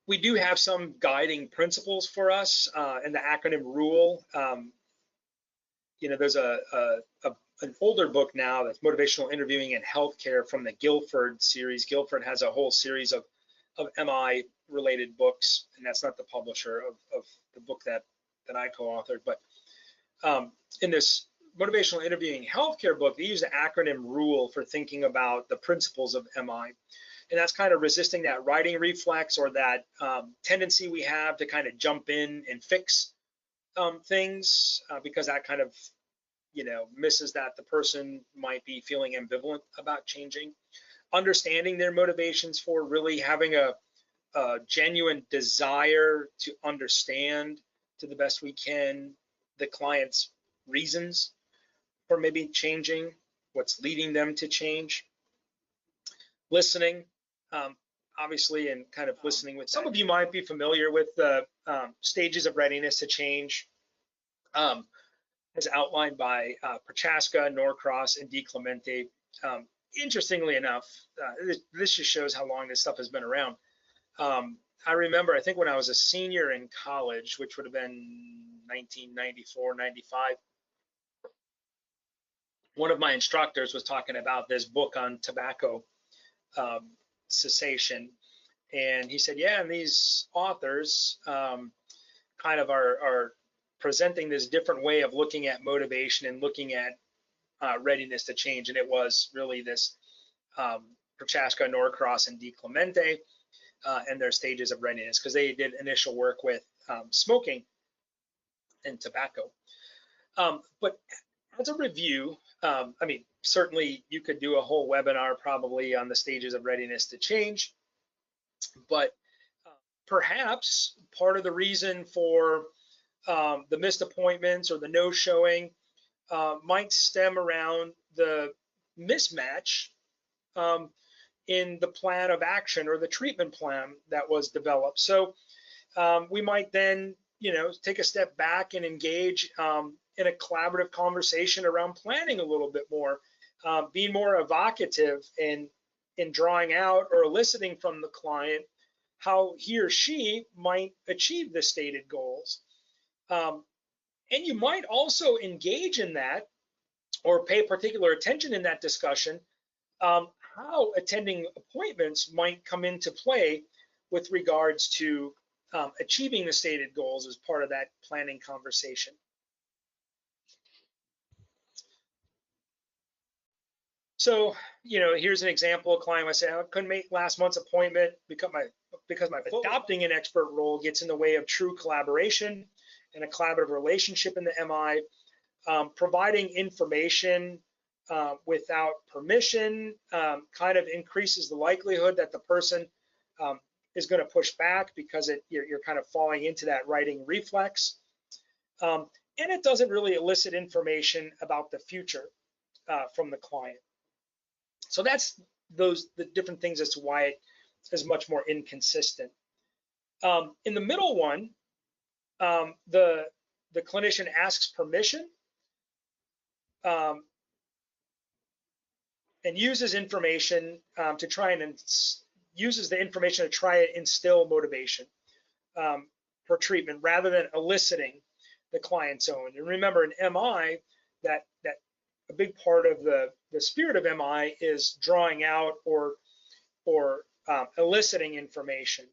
We do have some guiding principles for us in the acronym RULE. There's an older book now that's Motivational Interviewing in Healthcare from the Guilford series. Guilford has a whole series of MI related books, and that's not the publisher of the book that I co-authored. But in this Motivational Interviewing Healthcare book, they use the acronym RULE for thinking about the principles of MI. And that's kind of resisting that writing reflex or that tendency we have to kind of jump in and fix things because that kind of, misses that the person might be feeling ambivalent about changing. Understanding their motivations for really having a genuine desire to understand to the best we can the client's reasons for maybe changing, what's leading them to change. Listening, obviously, and kind of listening with some of you might be familiar with the stages of readiness to change as outlined by Prochaska, Norcross, and DiClemente. Interestingly enough, this just shows how long this stuff has been around. I remember, I think when I was a senior in college, which would have been 1994, 95, one of my instructors was talking about this book on tobacco cessation, and he said, yeah, and these authors kind of are presenting this different way of looking at motivation and looking at readiness to change, and it was really this Prochaska, Norcross, and DiClemente and their stages of readiness, because they did initial work with smoking and tobacco. But as a review, I mean, certainly you could do a whole webinar probably on the stages of readiness to change, but perhaps part of the reason for the missed appointments or the no showing might stem around the mismatch in the plan of action or the treatment plan that was developed. So we might then, take a step back and engage in a collaborative conversation around planning a little bit more, being more evocative in drawing out or eliciting from the client how he or she might achieve the stated goals. And you might also engage in that or pay particular attention in that discussion, how attending appointments might come into play with regards to achieving the stated goals as part of that planning conversation. So, here's an example. A client might say, I couldn't make last month's appointment because my adopting an expert role gets in the way of true collaboration and a collaborative relationship in the MI. Providing information without permission kind of increases the likelihood that the person is going to push back because you're kind of falling into that writing reflex. And it doesn't really elicit information about the future from the client. So that's the different things as to why it is much more inconsistent. In the middle one, the clinician asks permission and uses information to try and uses the information to try and instill motivation for treatment rather than eliciting the client's own. And remember, in MI, that a big part of the spirit of MI is drawing out or eliciting information.